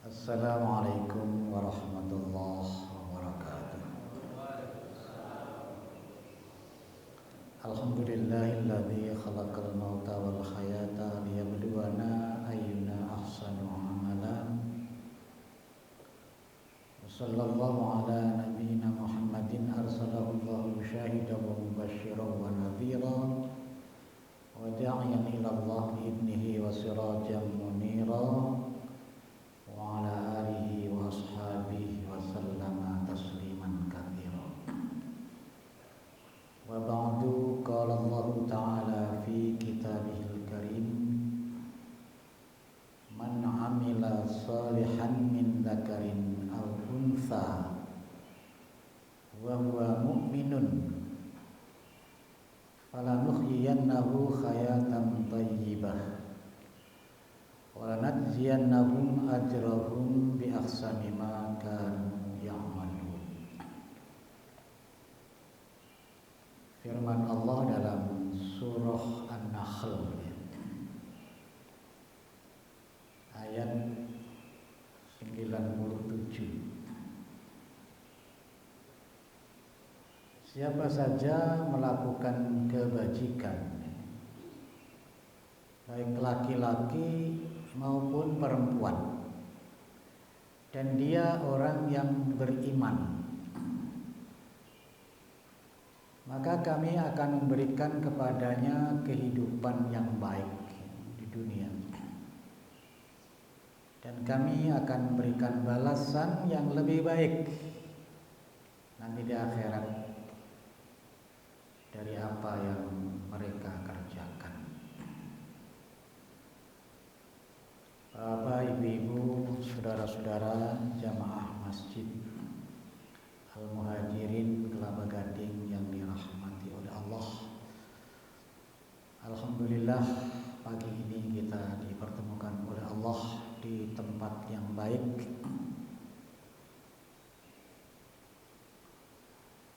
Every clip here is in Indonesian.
Assalamualaikum warahmatullahi wabarakatuh. Alhamdulillahilladzi khalaqal mauta wal hayata liyabluwana ayyuna ahsanu amalan. Sallallahu ala nabiyyina Muhammadin arsalahu Allahu syahidan wa mubasysyiran wa nadhira wa da'iyan ila Allah bi'idnihi wa sirajan munira. Wa ala alihi wa ashabihi wa sallama tasliman katsiran. Wa ba'du, qala Allah ta'ala fi kitabihil karim, man 'amila shalihan min dzakarin aw untha wa huwa mu'minun falanuhyiyannahu hayatan thayyibah walanajziyannahum ajrahum bi ahsani ma kanu ya'malun. Firman Allah dalam surah An-Nahl ayat 97. Siapa saja melakukan kebajikan, baik laki-laki maupun perempuan, dan dia orang yang beriman, maka kami akan memberikan kepadanya kehidupan yang baik di dunia, dan kami akan memberikan balasan yang lebih baik nanti di akhirat dari apa yang mereka kerjakan. Bapak, ibu-ibu, saudara-saudara jamaah Masjid Al-Muhajirin Kelapa Gading yang dirahmati oleh Allah. Alhamdulillah, pagi ini kita dipertemukan oleh Allah di tempat yang baik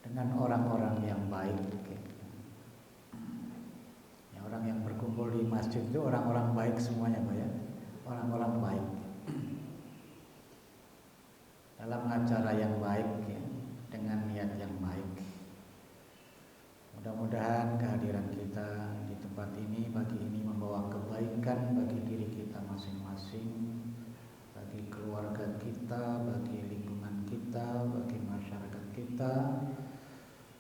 dengan orang-orang yang baik. Ya, orang yang berkumpul di masjid itu orang-orang baik semuanya, Pak ya. Orang-orang baik dalam acara yang baik ya, dengan niat yang baik. Mudah-mudahan kehadiran kita di tempat ini pagi ini membawa kebaikan bagi diri kita masing-masing, bagi keluarga kita, bagi lingkungan kita, bagi masyarakat kita,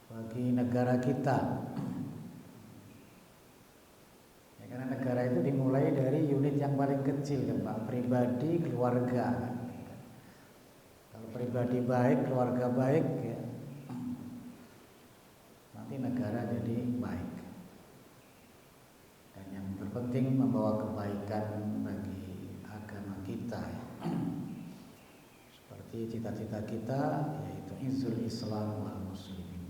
bagi negara kita. Karena negara itu dimulai dari unit yang paling kecil kan Pak, pribadi, keluarga. Kalau pribadi baik, keluarga baik ya, nanti negara jadi baik. Dan yang terpenting membawa kebaikan bagi agama kita ya. Seperti cita-cita kita yaitu izzul Islam wal muslimin.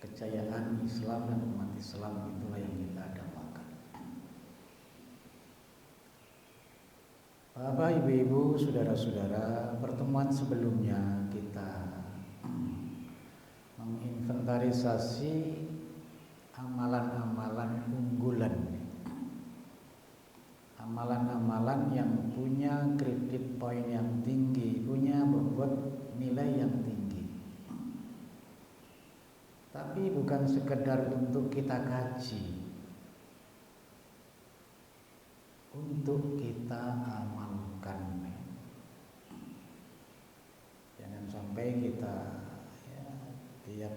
Kejayaan Islam dan umat Islam itulah yang kita dambakan. Bapak, ibu-ibu, saudara-saudara, pertemuan sebelumnya kita menginventarisasi amalan-amalan unggulan, amalan-amalan yang punya kredit poin yang tinggi, punya bobot nilai yang tinggi. Tapi bukan sekedar untuk kita kaji, untuk kita amalkan. Jangan sampai kita ya, tiap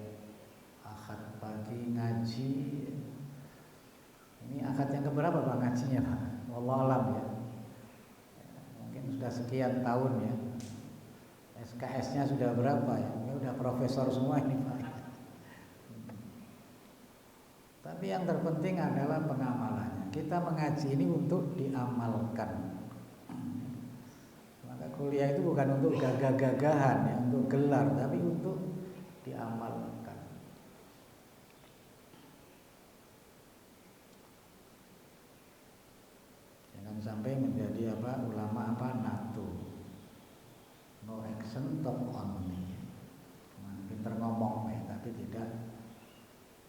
Ahad pagi ngaji. Ini Ahad yang keberapa Pak ngajinya Pak? Wallahu alam ya. Mungkin sudah sekian tahun ya. SKS-nya sudah berapa ya? Ya udah profesor semua ini Pak. Tapi yang terpenting adalah pengamalannya. Kita mengaji ini untuk diamalkan. Maka kuliah itu bukan untuk gagah-gagahan ya, untuk gelar, tapi untuk diamalkan. Jangan sampai menjadi ulama natu. No action, talk only. Pinter ngomong ya, tapi tidak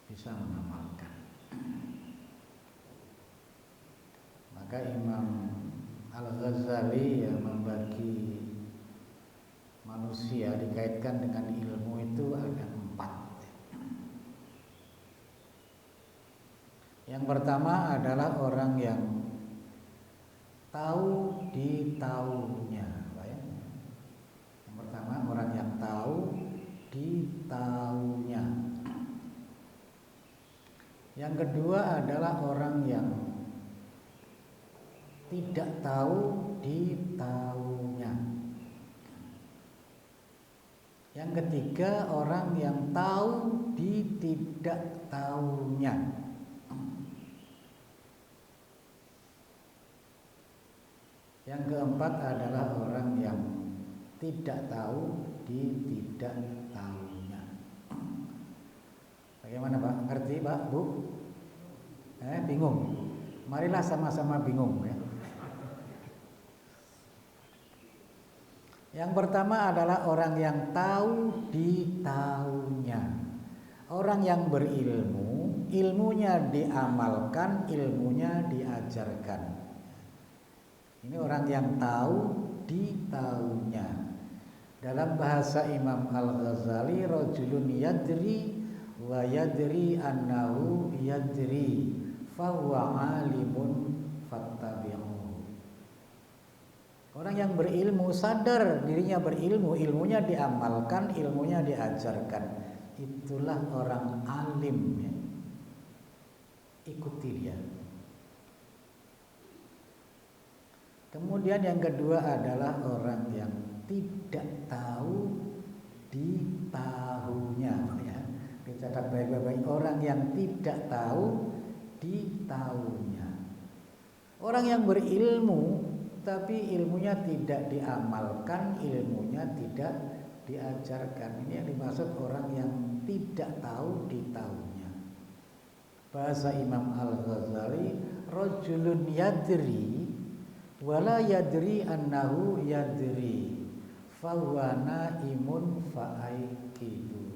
bisa mengamalkan. Maka Imam Al-Ghazali yang membagi manusia dikaitkan dengan ilmu itu ada 4. Yang pertama adalah orang yang tahu ditahunya. Yang pertama orang yang tahu ditahunya. Yang kedua adalah orang yang tidak tahu ditahunya. Yang ketiga orang yang tahu tidak tahunya. Yang keempat adalah orang yang tidak tahu tidak tahunya. Bagaimana Pak? Ngerti Pak? Bu? Bingung? Marilah sama-sama bingung ya. Yang pertama adalah orang yang tahu ditahunya. Orang yang berilmu, ilmunya diamalkan, ilmunya diajarkan. Ini orang yang tahu ditahunya. Dalam bahasa Imam Al-Ghazali, rajulun yadri wa yadri annahu yadri fahuwa alimun fattabi'u. Orang yang berilmu sadar dirinya berilmu, ilmunya diamalkan, ilmunya diajarkan. Itulah orang alim ya. Ikuti dia. Kemudian yang kedua adalah orang yang tidak tahu ditahunya ya. Dicatat baik-baik, orang yang tidak tahu ditahunya. Orang yang berilmu tapi ilmunya tidak diamalkan, ilmunya tidak diajarkan. Ini yang dimaksud orang yang tidak tahu ditahunya. Bahasa Imam Al-Ghazali, rajulun yadri wala yadri annahu yadri fahuwa naimun fa'aikidu.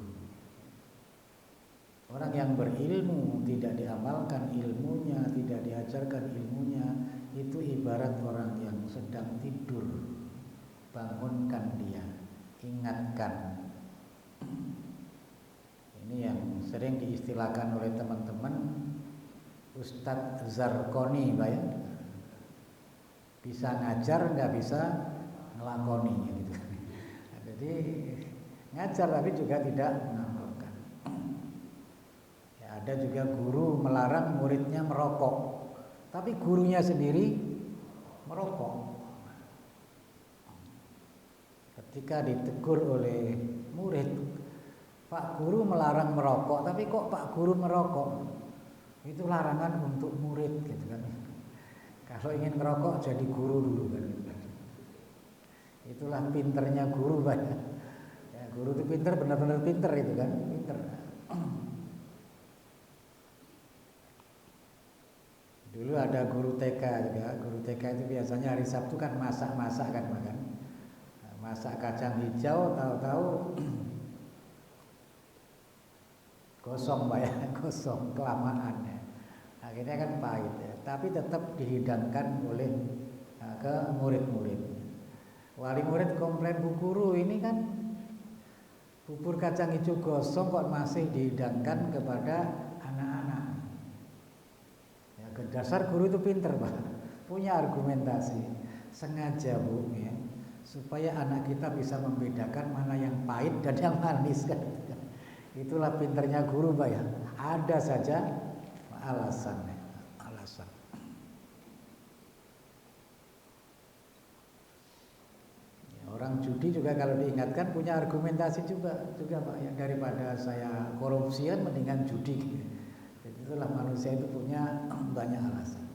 Orang yang berilmu tidak diamalkan ilmunya, tidak diajarkan ilmunya, itu ibarat orang yang sedang tidur. Bangunkan dia, ingatkan. Ini yang sering diistilahkan oleh teman-teman Ustadz Zarkoni, Pak ya. Bisa ngajar, nggak bisa ngelakoni gitu. Jadi ngajar tapi juga tidak mengamalkan. Ya, ada juga guru melarang muridnya merokok, tapi gurunya sendiri merokok. Ketika ditegur oleh murid, Pak Guru melarang merokok, tapi kok Pak Guru merokok? Itu larangan untuk murid gitu kan. Kalau ingin merokok jadi guru dulu kan. Itulah pinternya guru Pak. Ya, guru itu pinter, benar-benar pinter itu kan, pinter. Dulu ada guru TK juga. Guru TK itu biasanya hari Sabtu kan masak-masak kan makan. Masak kacang hijau, tahu-tahu gosong Pak ya, gosong kelamaan ya. Akhirnya kan pahit ya, tapi tetap dihidangkan oleh ke murid-murid. Wali murid komplain, Bu Guru ini kan bubur kacang hijau gosong kok masih dihidangkan kepada anak-anak. Ya, dasar guru itu pinter Pak, punya argumentasi. Sengaja Bu ya, supaya anak kita bisa membedakan mana yang pahit dan yang manis kan. Itulah pinternya guru Pak ya. Ada saja alasan. Ya, orang judi juga kalau diingatkan punya argumentasi juga Pak ya, daripada saya korupsian mendingan judi. Jadi itulah manusia itu punya banyak alasan.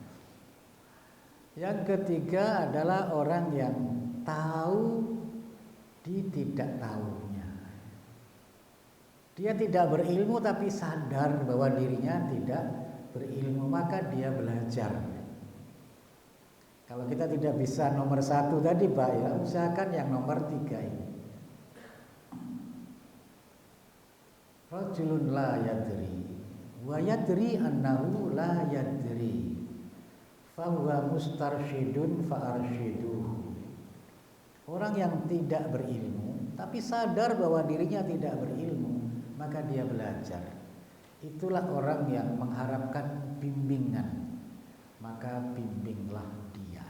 Yang ketiga adalah orang yang tahu tidak tahunya. Dia tidak berilmu tapi sadar bahwa dirinya tidak berilmu, maka dia belajar. Kalau kita tidak bisa nomor 1 tadi Pak ya, usahakan yang nomor 3 ini. Rajulun la yadri wa yadri annahu la yadri fahuwa mustarsyidun fa'arsyiduhu. Orang yang tidak berilmu tapi sadar bahwa dirinya tidak berilmu, maka dia belajar. Itulah orang yang mengharapkan bimbingan, maka bimbinglah dia.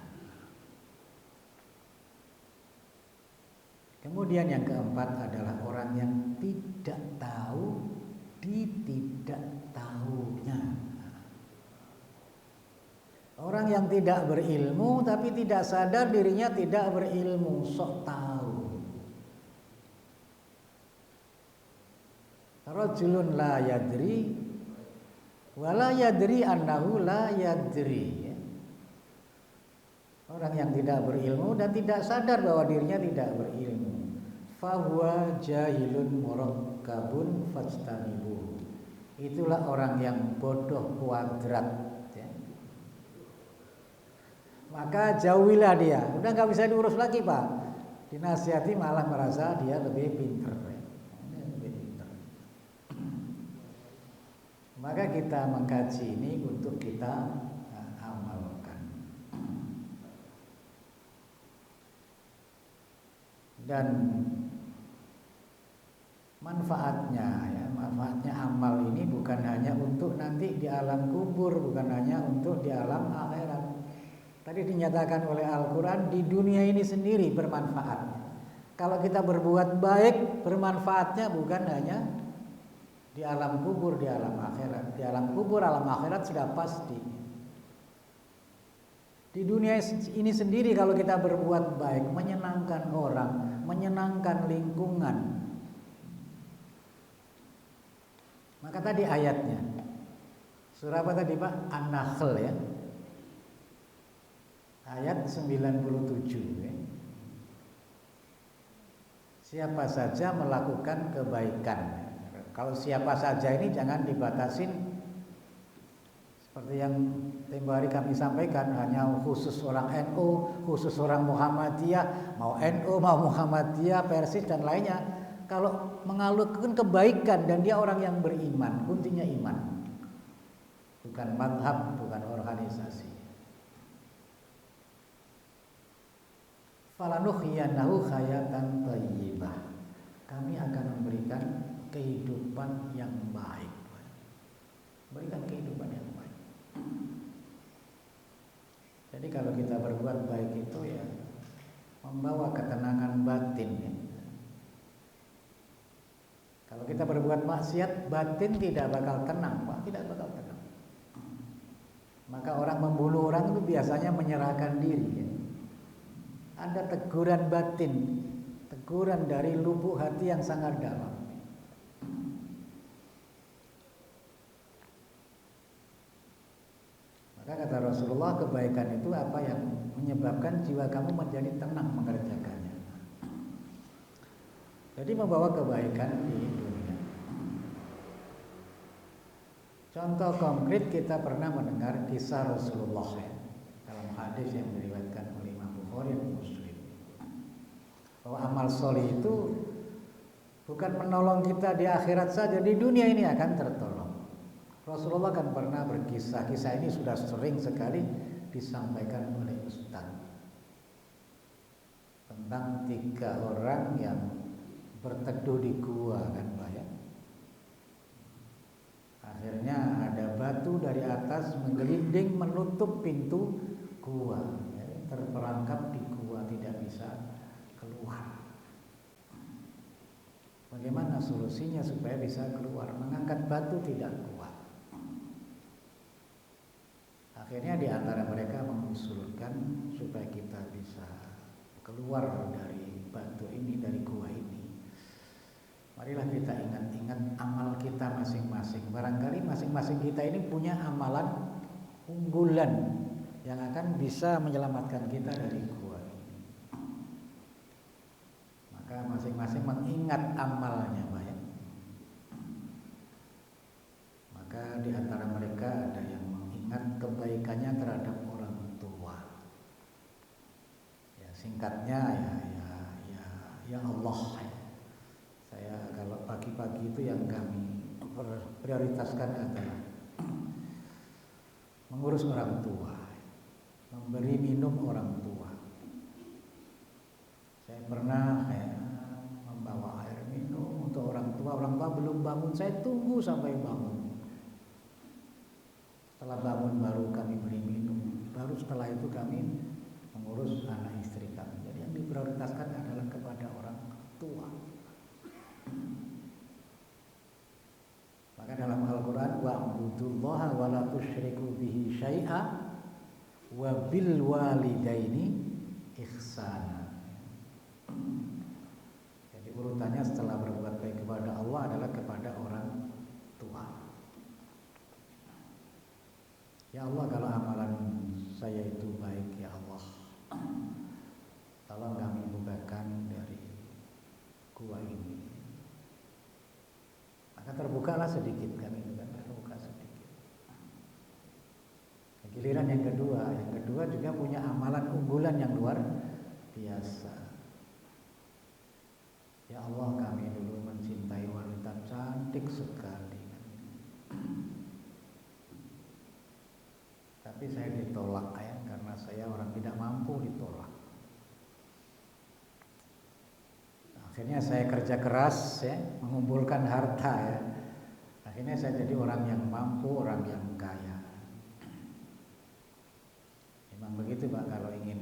Kemudian yang keempat adalah orang yang tidak tahu di tidak tahunya. Orang yang tidak berilmu tapi tidak sadar dirinya tidak berilmu, sok tahu. Rajulun la yadri wala yadri annahu la yadri. Orang yang tidak berilmu dan tidak sadar bahwa dirinya tidak berilmu. Fahuwa jahilun murakkabun fastanibuhu. Itulah orang yang bodoh kuadrat, ya. Maka jauhilah dia. Udah nggak bisa diurus lagi, Pak. Dinasihati malah merasa dia lebih pintar, ya. Lebih pintar. Maka kita mengkaji ini untuk kita amalkan. Dan manfaatnya, ya, manfaatnya amal ini bukan hanya untuk nanti di alam kubur, bukan hanya untuk di alam akhirat. Tadi dinyatakan oleh Al-Quran, di dunia ini sendiri bermanfaat. Kalau kita berbuat baik, bermanfaatnya bukan hanya di alam kubur, di alam akhirat. Di alam kubur, alam akhirat sudah pasti. Di dunia ini sendiri kalau kita berbuat baik, menyenangkan orang, menyenangkan lingkungan. Maka tadi ayatnya, surah apa tadi, Pak? An-Nahl, ya. Ayat 97, ya. Siapa saja melakukan kebaikan. Kalau siapa saja ini jangan dibatasin seperti yang tempo hari kami sampaikan, hanya khusus orang NU, khusus orang Muhammadiyah, mau NU, mau Muhammadiyah, Persis dan lainnya. Kalau mengalukan kebaikan dan dia orang yang beriman, kuncinya iman, bukan madhab, bukan organisasi. Falanuhyiyannahu hayatan thayyibah. Kami akan memberikan kehidupan yang baik. Berikan kehidupan yang baik. Jadi kalau kita berbuat baik itu ya membawa ketenangan batin, ya. Kalau kita berbuat maksiat, batin tidak bakal tenang, Pak, tidak bakal tenang. Maka orang membunuh orang itu biasanya menyerahkan diri, ya. Ada teguran batin, teguran dari lubuk hati yang sangat dalam. Maka kata Rasulullah, kebaikan itu apa yang menyebabkan jiwa kamu menjadi tenang mengerjakannya. Jadi membawa kebaikan di dunia. Contoh konkret, kita pernah mendengar kisah Rasulullah, ya, dalam hadis yang diriwayatkan oleh Imam Bukhari dan Muslim, bahwa amal soleh itu bukan menolong kita di akhirat saja, di dunia ini akan tertolong. Rasulullah kan pernah berkisah, kisah ini sudah sering sekali disampaikan oleh Ustaz, tentang 3 orang yang berteduh di gua, kan, Pak, ya. Akhirnya ada batu dari atas menggelinding menutup pintu gua, ya, terperangkap di gua, tidak bisa keluar. Bagaimana solusinya supaya bisa keluar? Mengangkat batu tidak kuat. Akhirnya di antara mereka mengusulkan supaya kita bisa keluar dari batu ini, dari gua ini, marilah kita ingat-ingat amal kita masing-masing. Barangkali masing-masing kita ini punya amalan unggulan yang akan bisa menyelamatkan kita dari gua ini. Maka masing-masing mengingat amalnya, Pak, ya. Maka di antara mereka ada yang mengingat kebaikannya terhadap orang tua. Ya, singkatnya ya Allah, ya. Saya kalau pagi-pagi itu yang kami prioritaskan adalah mengurus orang tua, memberi minum orang tua. Saya pernah orang tua belum bangun, saya tunggu sampai bangun. Setelah bangun baru kami beri minum, baru setelah itu kami mengurus anak istri kami. Jadi yang diprioritaskan adalah kepada orang tua. Maka dalam Al-Quran, wa'budullaha wa la tusyriku bihi syai'a wa bil walidaini ihsana. Jadi urutannya setelah berbuat baik kepada Allah adalah kepada orang tua. Ya Allah, kalau amalan saya itu baik, ya Allah, tolong kami bukakan dari gua ini. Maka terbukalah sedikit kan, itu kan terbuka sedikit. Giliran yang kedua juga punya amalan unggulan yang luar biasa. Ya Allah, kami dulu mencintai wanita cantik sekali, tapi saya ditolak ya, karena saya orang tidak mampu ditolak. Akhirnya saya kerja keras ya, mengumpulkan harta ya. Akhirnya saya jadi orang yang mampu, orang yang kaya. Memang begitu Pak, kalau ingin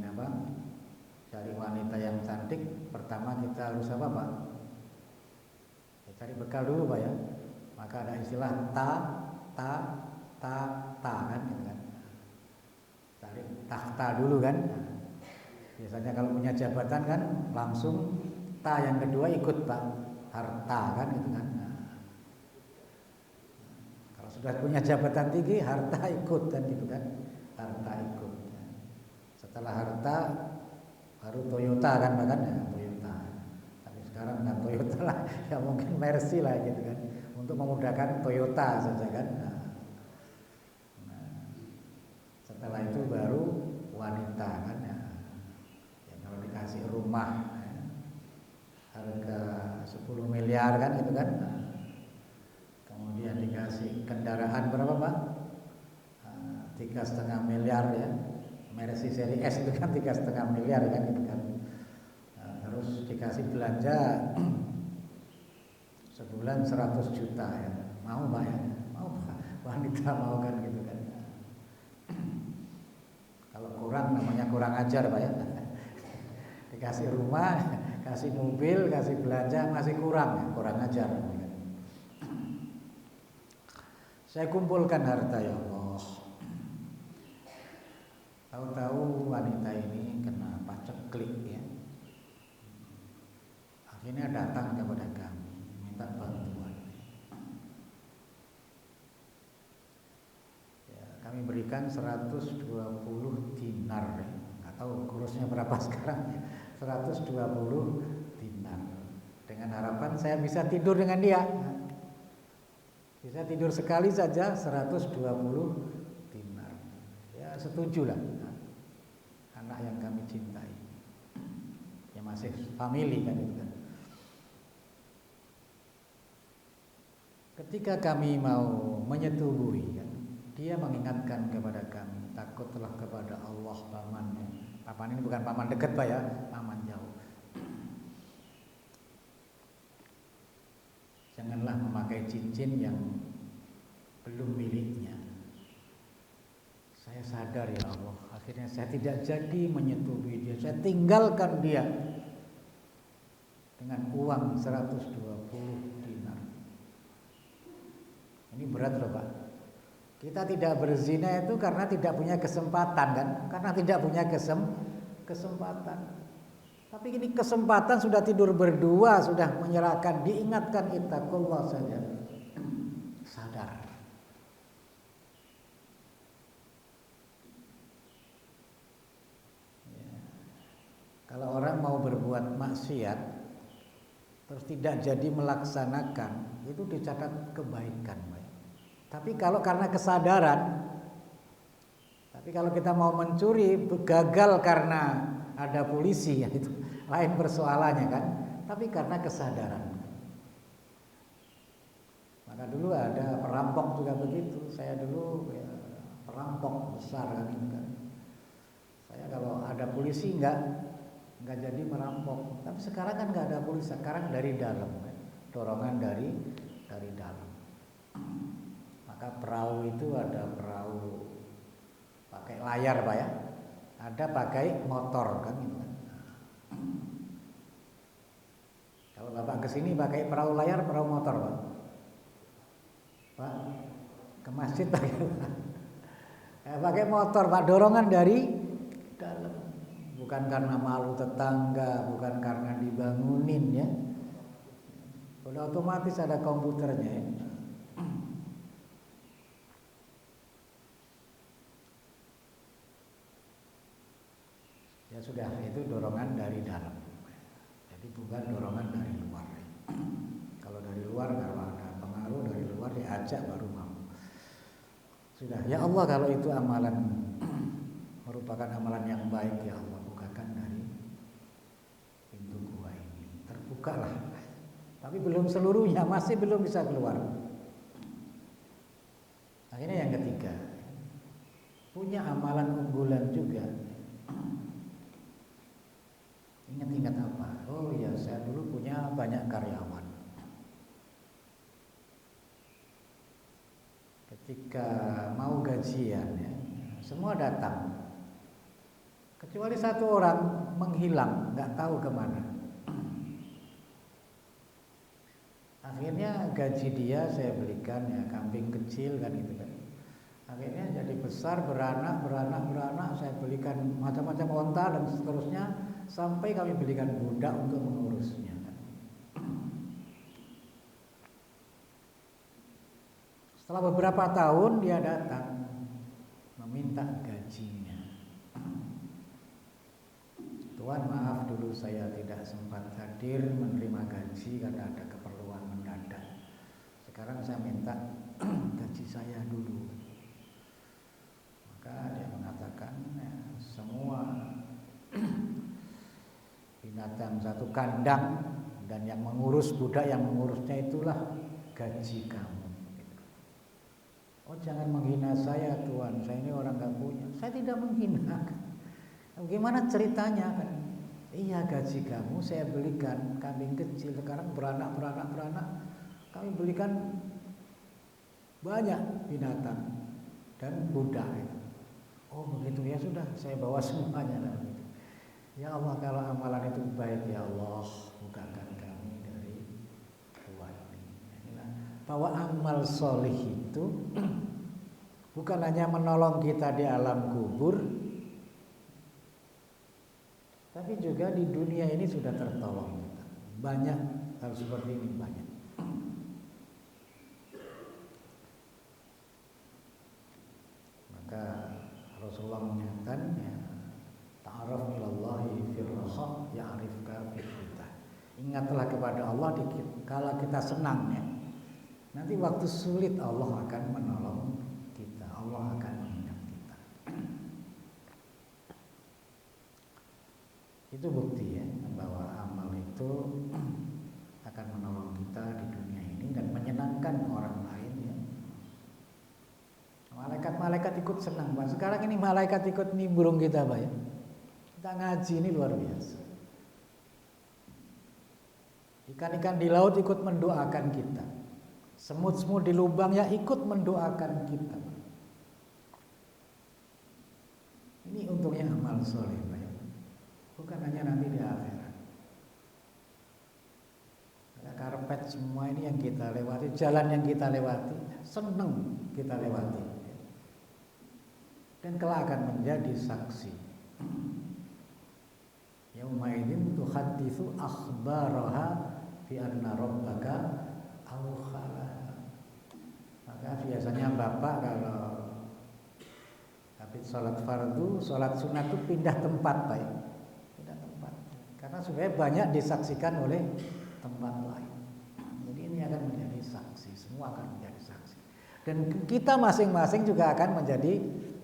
cari wanita yang cantik, pertama kita harus apa Pak? Ya, cari bekal dulu Pak ya. Maka ada istilah ta kan gitu kan. Cari tahta dulu kan. Biasanya kalau punya jabatan kan langsung ta yang kedua ikut Pak, harta kan gitu kan. Kalau sudah punya jabatan tinggi, harta ikut kan gitu kan, harta ikut. Setelah harta baru Toyota kan, bahkan ya Toyota. Tapi sekarang kan Toyota lah, ya mungkin Mercy lah gitu kan, untuk memudahkan Toyota saja kan. Setelah itu baru wanita kan ya. Ya kalau dikasih rumah harga 10 miliar kan gitu kan. Kemudian dikasih kendaraan berapa Pak? 3,5 miliar ya. Mercy seri S itu kan 3,5 miliar kan gitu kan. Terus dikasih belanja sebulan 100 juta ya. Mau Pak ya? Mau Pak. Wanita mau kan gitu kan. Kalau kurang namanya kurang ajar Pak ya. Dikasih rumah, kasih mobil, kasih belanja masih kurang ya, kurang ajar. Saya kumpulkan harta ya Allah. Tahu-tahu wanita ini kena paceklik ya. Akhirnya datang kepada kami minta bantuan. Ya, kami berikan 120 dinar ya. Nggak tahu kursnya berapa sekarang ya. 120 dinar. Dengan harapan saya bisa tidur dengan dia. Bisa tidur sekali saja 120 dinar. Ya setujulah. Anak yang kami cintai. Ya masih family kan itu kan. Ketika kami mau menyetubuhi kan, dia mengingatkan kepada kami, takutlah kepada Allah pamannya. Paman ini bukan paman dekat Pak ya, paman jauh. Janganlah memakai cincin yang belum miliknya. Saya sadar ya Allah, akhirnya saya tidak jadi menyetubuhi dia. Saya tinggalkan dia dengan uang 120 dinar. Ini berat loh Pak. Kita tidak berzina itu karena tidak punya kesempatan kan? Karena tidak punya kesempatan. Tapi ini kesempatan sudah tidur berdua, sudah menyerahkan, diingatkan ittaqullah saja. Sadar. Ya. Kalau orang mau berbuat maksiat terus tidak jadi melaksanakan, itu dicatat kebaikan. Tapi kalau karena kesadaran, tapi kalau kita mau mencuri gagal karena ada polisi ya itu lain persoalannya kan. Tapi karena kesadaran. Maka dulu ada perampok juga begitu. Saya dulu ya, perampok besar kan itu kan. Saya kalau ada polisi nggak jadi merampok. Tapi sekarang kan nggak ada polisi. Sekarang dari dalam kan. dorongan dari dalam. Maka perahu itu ada perahu pakai layar Pak ya, ada pakai motor kan gitu kan. Kalau Bapak kesini pakai perahu layar, perahu motor Pak? Pak ke masjid pakai motor Pak, dorongan dari dalam. Bukan karena malu tetangga, bukan karena dibangunin ya. Udah otomatis ada komputernya ya. Ya sudah, itu dorongan dari dalam. Jadi bukan dorongan dari luar. Kalau dari luar, kalau ada pengaruh dari luar diajak baru mau. Sudah, ya Allah kalau itu amalan merupakan amalan yang baik, ya Allah bukakan dari pintu gua ini. Terbukalah. Tapi belum seluruhnya, masih belum bisa keluar. Akhirnya yang ketiga, punya amalan unggulan juga. Ingat-ingat apa? Oh ya, saya dulu punya banyak karyawan. Ketika mau gajian ya, semua datang. Kecuali satu orang menghilang, nggak tahu kemana. Akhirnya gaji dia saya belikan ya kambing kecil kan gitu kan. Akhirnya jadi besar, beranak, saya belikan macam-macam onta dan seterusnya sampai kami belikan budak untuk mengurusnya. Setelah beberapa tahun dia datang meminta gajinya. Tuan maaf dulu saya tidak sempat hadir menerima gaji karena ada keperluan mendadak. Sekarang saya minta gaji saya dulu. Maka dia mengatakan ya, semua binatang satu kandang dan yang mengurus budak yang mengurusnya itulah gaji kamu. Oh jangan menghina saya Tuan, saya ini orang gak punya. Saya tidak menghina. Gimana ceritanya kan? Iya gaji kamu saya belikan kambing kecil, sekarang beranak. Kami belikan banyak binatang dan budak itu. Oh begitu ya sudah, saya bawa semuanya lah. Ya Allah kalau amalan itu baik ya Allah bukakan kami dari Tuhan ini. Bahwa amal solih itu bukan hanya menolong kita di alam kubur, tapi juga di dunia ini sudah tertolong kita. Banyak hal seperti ini banyak. Maka Rasulullah menyatakan ya, ta'aruf ilallahi firraha ya'rifka firrita. Ingatlah kepada Allah kala kita senang ya. Nanti waktu sulit Allah akan menolong kita, Allah akan mengingat kita. Itu bukti ya bahwa amal itu akan menolong kita di dunia ini dan menyenangkan orang lain ya. Malaikat-malaikat ikut senang Pak. Sekarang ini malaikat ikut nimbrung kita Pak ya. Kita ngaji ini luar biasa. Ikan-ikan di laut ikut mendoakan kita. Semut-semut di lubang ya ikut mendoakan kita. Ini untungnya amal soleh Pak ya. Bukan hanya nanti di akhirat. Ada karpet semua ini yang kita lewati, jalan yang kita lewati, seneng kita lewati. Dan kelak akan menjadi saksi. Yauma idzin tuhadditsu akhbaraha bi anna rabbaka awkhala. Maka biasanya Bapak kalau habis sholat fardu, sholat sunat itu pindah tempat Pak ya. Pindah tempat. Karena supaya banyak disaksikan oleh tempat lain. Jadi ini akan menjadi saksi, semua akan menjadi saksi. Dan kita masing-masing juga akan menjadi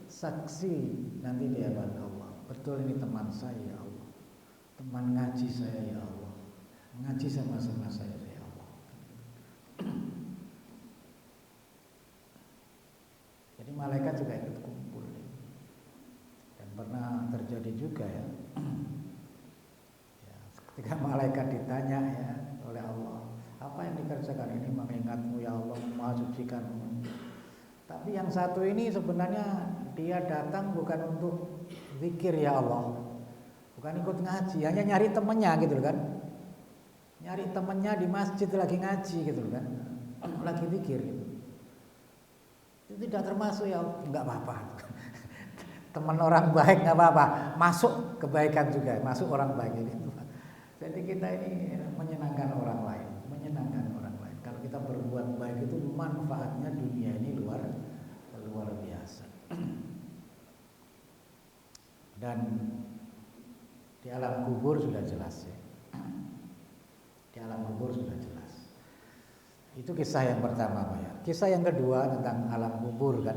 saksi nanti di hadapan Allah. Betul ini teman saya ya Allah, teman ngaji saya ya Allah, ngaji sama-sama saya ya Allah. Jadi malaikat juga ikut kumpul. Dan pernah terjadi juga ya, ketika malaikat ditanya ya oleh Allah, apa yang kerjakan ini mengingatmu ya Allah, maha sucikanmu. Tapi yang satu ini sebenarnya dia datang bukan untuk zikir ya Allah, bukan ikut ngaji, hanya nyari temennya gitu kan, nyari temennya di masjid lagi ngaji gitu kan, lagi zikir gitu. Itu tidak termasuk ya, nggak apa-apa. Teman orang baik nggak apa-apa, masuk kebaikan juga, masuk orang baik itu. Jadi kita ini menyenangkan orang lain, menyenangkan orang lain. Kalau kita berbuat baik itu manfaatnya dunia ini luar biasa. Dan di alam kubur sudah jelas ya. Di alam kubur sudah jelas. Itu kisah yang pertama Pak ya. Kisah yang kedua tentang alam kubur kan.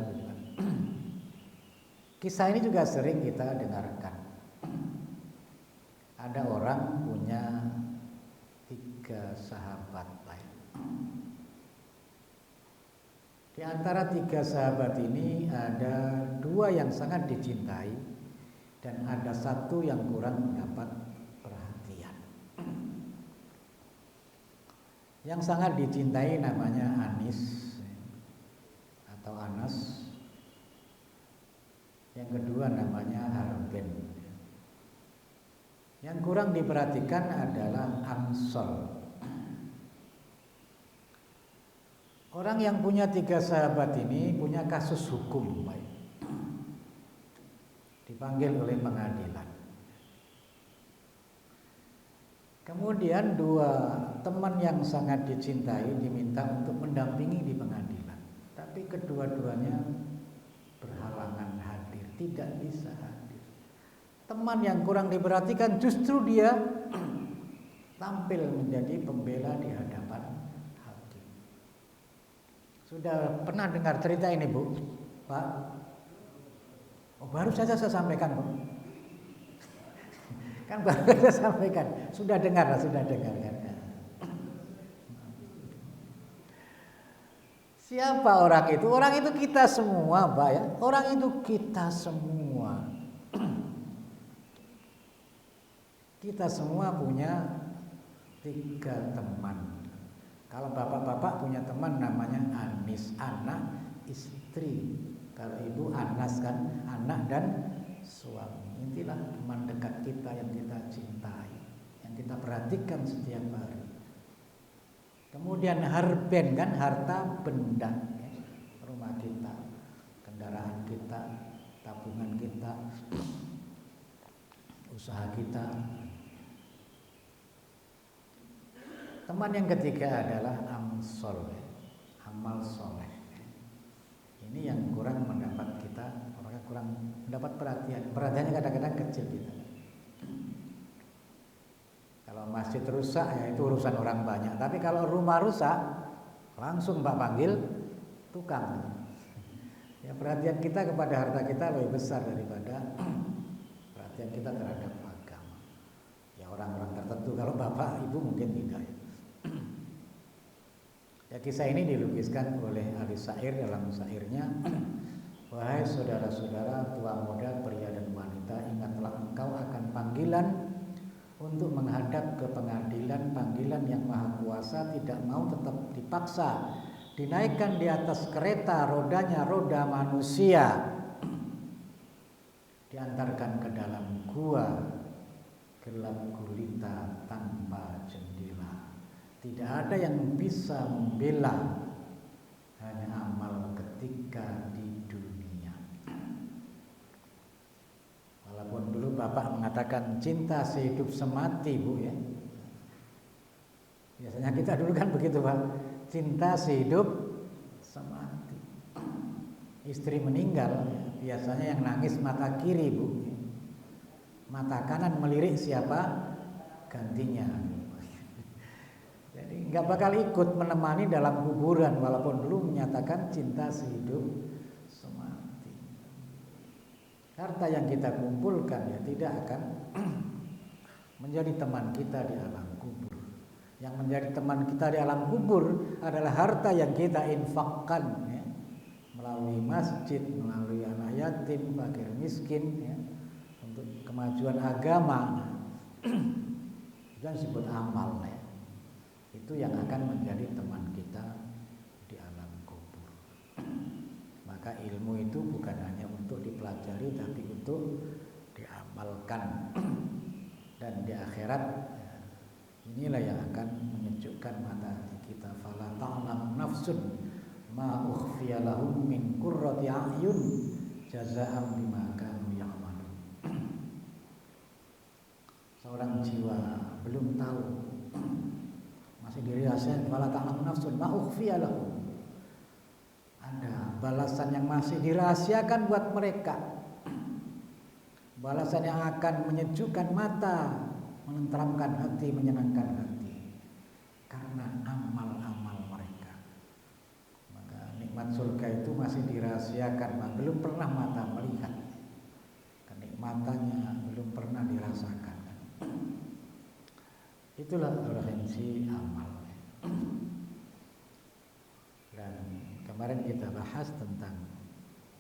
Kisah ini juga sering kita dengarkan. Ada orang punya 3 sahabat lain. Di antara 3 sahabat ini ada 2 yang sangat dicintai dan ada 1 yang kurang mendapat perhatian. Yang sangat dicintai namanya Anis atau Anas. Yang kedua namanya Harben. Yang kurang diperhatikan adalah Ansol. Orang yang punya 3 sahabat ini punya kasus hukum, baik. Dipanggil oleh pengadilan. Kemudian 2 teman yang sangat dicintai diminta untuk mendampingi di pengadilan. Tapi kedua-duanya berhalangan hadir, tidak bisa hadir. Teman yang kurang diperhatikan justru dia tampil menjadi pembela di hadapan hakim. Sudah pernah dengar cerita ini Bu? Pak? Oh, baru saja saya sampaikan Bu. Kan baru saya sampaikan. Sudah dengar kan? Siapa orang itu? Orang itu kita semua Pak ya. Orang itu kita semua. Kita semua punya 3 teman. Kalau bapak-bapak punya teman namanya Anis, anak, istri. Kalau ibu Anas kan, anak dan suami. Inilah teman dekat kita yang kita cintai, yang kita perhatikan setiap hari. Kemudian Harben kan, harta benda, ya. Rumah kita, kendaraan kita, tabungan kita, usaha kita. Teman yang ketiga adalah Amsol, amal soleh. Ini yang kurang mendapat kita, orang kurang mendapat perhatian. Perhatiannya kadang-kadang kecil kita. Kalau masjid rusak ya itu urusan orang banyak. Tapi kalau rumah rusak langsung Pak panggil tukang. Ya perhatian kita kepada harta kita lebih besar daripada perhatian kita terhadap agama. Ya orang-orang tertentu, kalau bapak ibu mungkin tidak ya. Ya kisah ini dilukiskan oleh Ali Syair dalam syairnya. Wahai saudara-saudara, tua muda, pria dan wanita, ingatlah engkau akan panggilan untuk menghadap ke pengadilan. Panggilan yang maha kuasa tidak mau tetap dipaksa dinaikkan di atas kereta, rodanya roda manusia, diantarkan ke dalam gua gelap gulita tanpa jendela. Tidak ada yang bisa membela, hanya amal ketika di dunia. Walaupun dulu bapak mengatakan cinta sehidup semati Bu ya. Biasanya kita dulu kan begitu Pak, cinta sehidup semati. Istri meninggal, biasanya yang nangis mata kiri Bu. Mata kanan melirik siapa gantinya. Jadi nggak bakal ikut menemani dalam kuburan walaupun dulu menyatakan cinta sehidup semati. Harta yang kita kumpulkan ya tidak akan menjadi teman kita di alam kubur. Yang menjadi teman kita di alam kubur adalah harta yang kita infakkan ya, melalui masjid, melalui anak yatim, fakir miskin ya, untuk kemajuan agama. Itu yang disebut amal ya. itu yang akan menjadi teman kita di alam kubur. Maka ilmu itu bukan hanya untuk dipelajari tapi untuk diamalkan. Dan di akhirat inilah yang akan menyejukkan mata hati kita. Fala ta'lamu nafsun ma ukhfiya lahum min qurrati a'yun jazaa'an bima kanu ya'malun. Seorang jiwa belum tahu, masih dirahasiakan. Fala ta'lamu nafsun ma ukhfiya lahum. Ada balasan yang masih dirahasiakan buat mereka. Balasan yang akan menyejukkan mata, menenteramkan hati, menyenangkan hati karena amal-amal mereka. Maka nikmat surga itu masih dirahasiakan, belum pernah mata melihat. Kenikmatannya belum pernah dirasakan. Itulah urgensi amal. Dan kemarin kita bahas tentang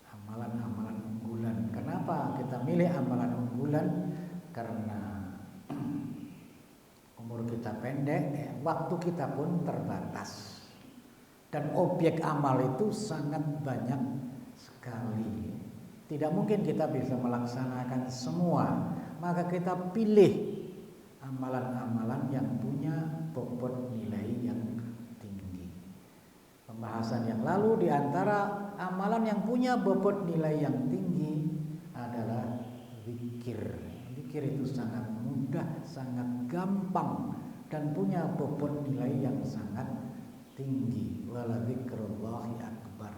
amalan-amalan unggulan. Kenapa kita milih amalan unggulan? Karena umur kita pendek, waktu kita pun terbatas. Dan objek amal itu sangat banyak sekali. Tidak mungkin kita bisa melaksanakan semua. Maka kita pilih amalan-amalan yang punya bobot nilai yang tinggi. Pembahasan yang lalu di antara amalan yang punya bobot nilai yang tinggi adalah zikir. Zikir itu sangat mudah, sangat gampang dan punya bobot nilai yang sangat tinggi. Wala dzikrullahi akbar.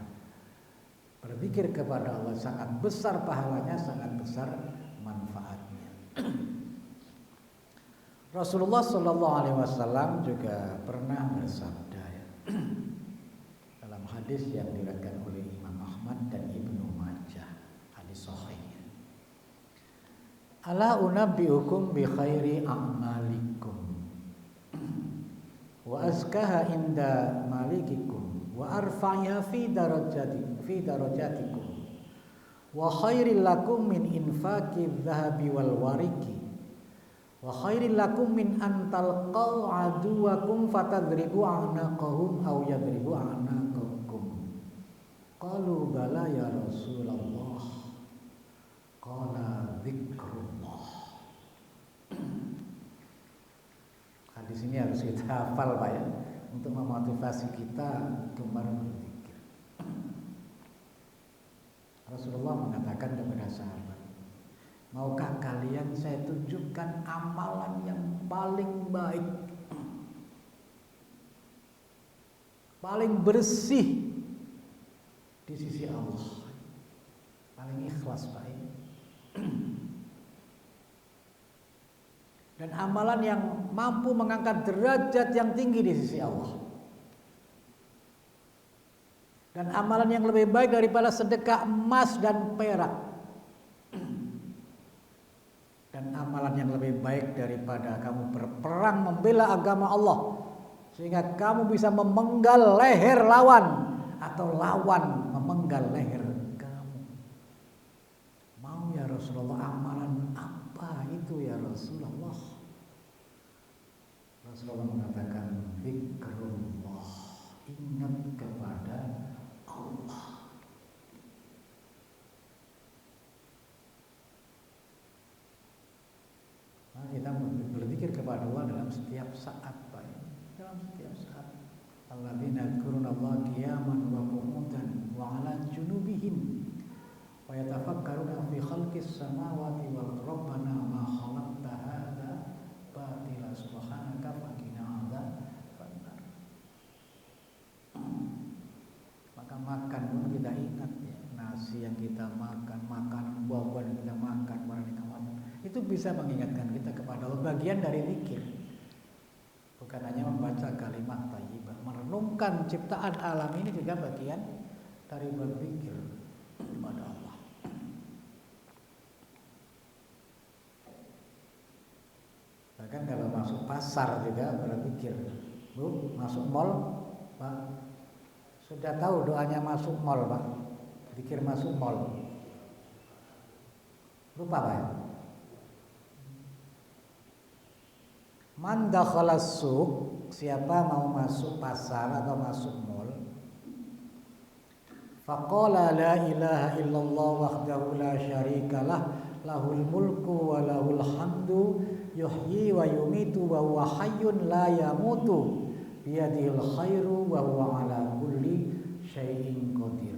Berzikir kepada Allah sangat besar pahalanya, sangat besar manfaatnya. Rasulullah Shallallahu Alaihi Wasallam juga pernah bersabda ya, dalam hadis yang diriwayatkan oleh Imam Ahmad dan Ibnu Majah, hadis sahih. Ala unabbiukum bi khairi a'malikum wa azkaha inda malikikum wa arfa'ya fi darajatikum wa khairil lakum min infaqi dhahabi wal wariki wa khairil lakum min an talqaw aduwakum fatadribu a'naqahum aw yadribu a'naqakum. Qalu bala ya Rasulullah. Qala dzikrullah. Hadis ini harus kita hafal Pak ya, untuk memotivasi kita gemar berzikir. Rasulullah mengatakan kepada sahabat, maukah kalian saya tunjukkan amalan yang paling baik, paling bersih di sisi Allah, paling ikhlas Pak ya. Dan amalan yang mampu mengangkat derajat yang tinggi di sisi Allah. Dan amalan yang lebih baik daripada sedekah emas dan perak. Dan amalan yang lebih baik daripada kamu berperang membela agama Allah, sehingga kamu bisa memenggal leher lawan atau lawan memenggal leher kamu. Mau ya Rasulullah, amalan apa itu ya Rasulullah? Rasulullah mengatakan zikrullah, ingat kepada Allah. Nah, kita berzikir kepada Allah dalam setiap saat, Pak. Dalam setiap saat. Alladzina yadhkurunallaha qiyaman wa qu'udan wa 'ala junubihim wa yatafakkaruna fi khalqis samawati wal rabbana ma khalaqta hadza batila subhanaka faqina 'adzabannar. Maka makan pun kita ingat ya, nasi yang kita makan, makanan buah-buahan yang kita makan, barang yang kita makan, itu bisa mengingatkan kita kepada Allah, bagian dari zikir. Bukan hanya membaca kalimat thayyibah, merenungkan ciptaan alam ini juga bagian dari berzikir kepada Allah. Bahkan kalau masuk pasar juga berzikir. Bu, masuk mall, Pak. Sudah tahu doanya masuk mall, Pak. Zikir masuk mall. Lupa, Pak ya? Man dakhalas suq siapa mau masuk pasar atau masuk mall, faqala la ilaha illallah wahdahu la syarikalah lahul mulku wa lahul hamdu yuhyi wa yumitu wa huwa hayyun la yamutu biyadihil khairu wa huwa ala kulli syai'in qadir.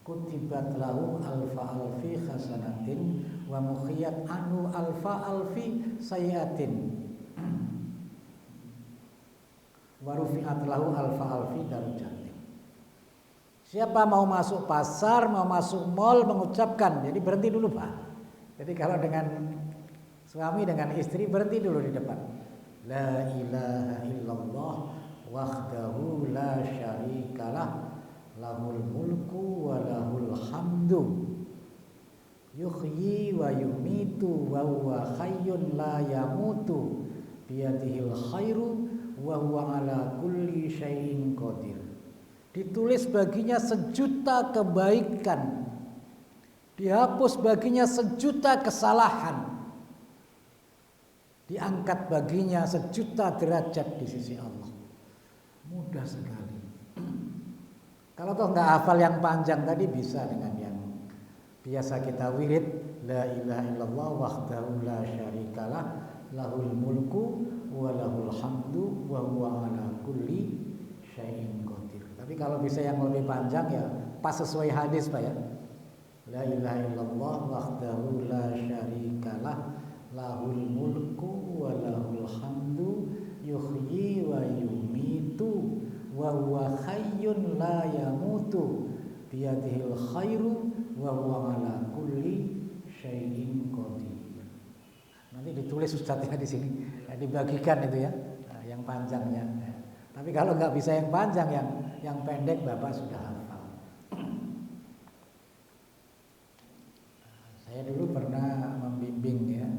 Kutibat lahu alfa alfi hasanatin wa mukhiyat anhu alfa alfi sayiatin wa rufi'at lahu alfa alfi darajatin. Siapa mau masuk pasar, mau masuk mall mengucapkan, jadi berhenti dulu Pak. Jadi kalau dengan suami dengan istri berhenti dulu di depan. La ilaha illallah wahdahu la syarikalah lahul mulku wa lahul hamdu yuhyi wa yumitu wa huwa hayyun la yamutu biyadihil khairu wa huwa ala kulli syai'in qadir. Ditulis baginya sejuta kebaikan, dihapus baginya sejuta kesalahan, diangkat baginya sejuta derajat di sisi Allah. Mudah sekali. Kalau toh nggak hafal yang panjang tadi bisa dengan yang biasa kita wirid, la ilaha illallah wahdahu la syarikalah lahul mulku wa lahul hamdu wa huwa ala kulli syai'in qadir. Tapi kalau bisa yang lebih panjang ya pas sesuai hadis Pak ya. La ilaha illallah wahdahu la syarikalah lahul mulku wa lahul hamdu yuhyi wa yumitu wa huwa hayyun la yamutu biyadihil khairu wa huwa ala kulli syai'in qadir. Nanti ditulis Ustadznya di sini, ya, dibagikan itu ya, nah, yang panjangnya. Tapi kalau nggak bisa yang panjang, yang pendek Bapak sudah hafal. Saya dulu pernah membimbing ya,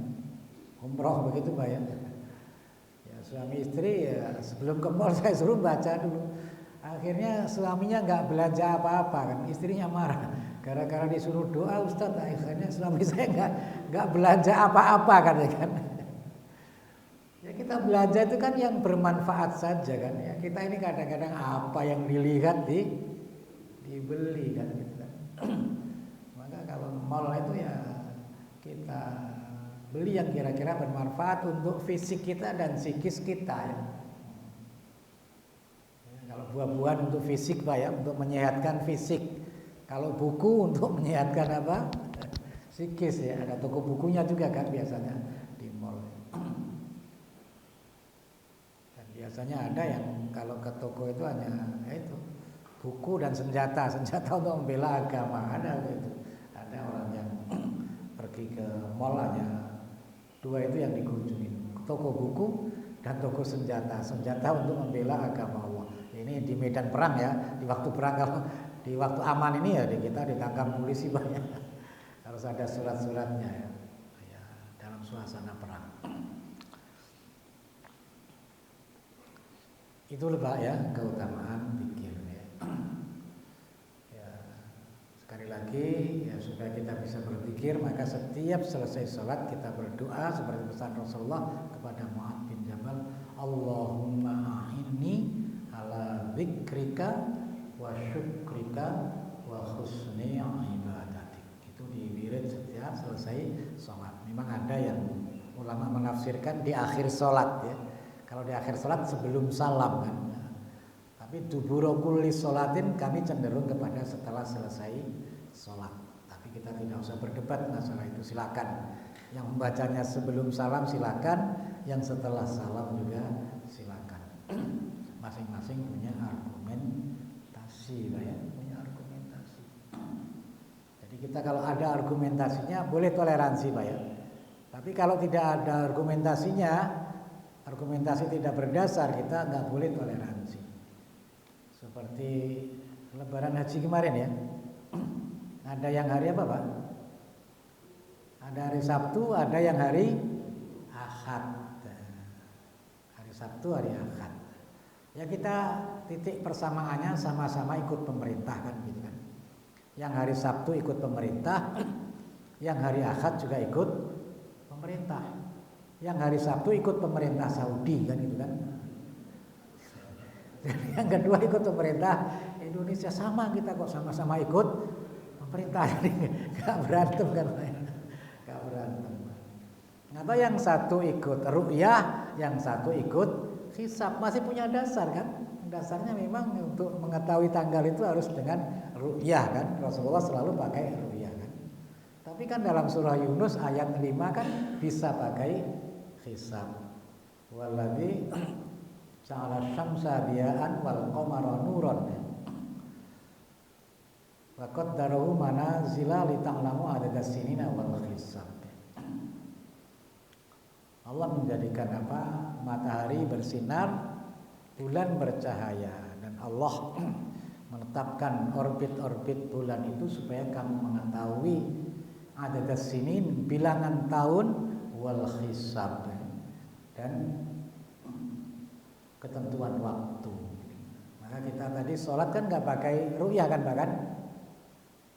umroh begitu Pak ya. Suami istri ya sebelum ke mall saya suruh baca dulu. Akhirnya suaminya nggak belanja apa-apa kan, istrinya marah. Gara-gara disuruh doa Ustadz, akhirnya suami saya nggak belanja apa-apa kan ya kan. Ya kita belanja itu kan yang bermanfaat saja kan. Ya kita ini kadang-kadang apa yang dilihat dibeli kan gitu kan. Maka kalau mall itu ya kita beli yang kira-kira bermanfaat untuk fisik kita dan psikis kita ya. Kalau buah-buahan untuk fisik Pak ya, untuk menyehatkan fisik. Kalau buku untuk menyehatkan apa? Psikis ya. Ada toko bukunya juga kan biasanya di mall. Dan biasanya ada yang kalau ke toko itu hanya itu buku dan senjata untuk membela agama. Ada gitu. Ada orang yang pergi ke mall hanya dua itu yang dikunjungi, toko buku dan toko senjata untuk membela agama Allah. Ini di medan perang ya, di waktu perang. Kalau di waktu aman ini ya kita ditangkap polisi banyak. Harus ada surat-suratnya ya, dalam suasana perang. Itu Pak ya keutamaan zikir ya. Sekali lagi ya supaya kita bisa berzikir maka setiap selesai sholat kita berdoa seperti pesan Rasulullah kepada Mu'adz bin Jabal, Allahumma a'inni ala dzikrika wa syukrika wa husni ibadatik. Itu diwirid setiap selesai sholat. Memang ada yang ulama menafsirkan di akhir sholat ya. Kalau di akhir sholat sebelum salam kan. Tapi duburo kulli sholatin kami cenderung kepada setelah selesai sholat. Tapi kita tidak usah berdebat masalah itu, silakan. Yang membacanya sebelum salam silakan, yang setelah salam juga silakan. Masing-masing punya argumentasi, Pak ya, punya argumentasi. Jadi kita kalau ada argumentasinya boleh toleransi, Pak ya. Tapi kalau tidak ada argumentasinya, argumentasi tidak berdasar, kita nggak boleh toleransi. Seperti Lebaran Haji kemarin ya. Ada yang hari apa Pak? Ada hari Sabtu, ada yang hari Ahad. Hari Sabtu, hari Ahad. Ya kita titik persamaannya sama-sama ikut pemerintah kan gitu kan. Yang hari Sabtu ikut pemerintah, yang hari Ahad juga ikut pemerintah. Yang hari Sabtu ikut pemerintah Saudi kan gitu kan. Yang kedua ikut pemerintah Indonesia, sama kita kok sama-sama ikut pemerintah, jadi nggak berantem kan, nggak berantem. Atau yang satu ikut ru'yah, yang satu ikut hisab, masih punya dasar kan? Dasarnya memang untuk mengetahui tanggal itu harus dengan ru'yah kan? Rasulullah selalu pakai ru'yah kan? Tapi kan dalam surah Yunus ayat 5 kan bisa pakai hisab. Waladzi ja'ala syamsa diya'an wal qamara nuran. Wa qaddarahu manazila li ta'lamu adadas sinina wal hisab. Allah menjadikan apa? Matahari bersinar, bulan bercahaya, dan Allah menetapkan orbit-orbit bulan itu supaya kamu mengetahui adadas sinin, bilangan tahun, wal hisab, dan ketentuan waktu. Maka kita tadi sholat kan nggak pakai ru'yah kan, bahkan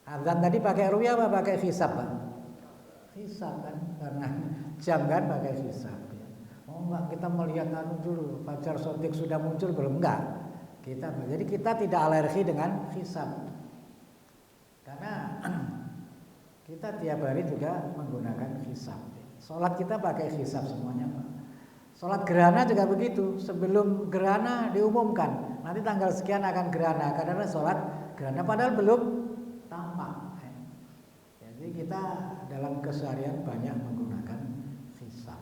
azan tadi pakai ru'yah apa pakai hisab Pak? Hisab kan, karena jam kan pakai hisab. Oh enggak, kita melihat dulu fajar shodiq sudah muncul belum, enggak. Jadi kita tidak alergi dengan hisab, karena kita tiap hari juga menggunakan hisab. Sholat kita pakai hisab semuanya Pak. Sholat gerhana juga begitu, sebelum gerhana diumumkan nanti tanggal sekian akan gerhana, karena sholat gerhana padahal belum tampak. Jadi kita dalam keseharian banyak menggunakan hisab.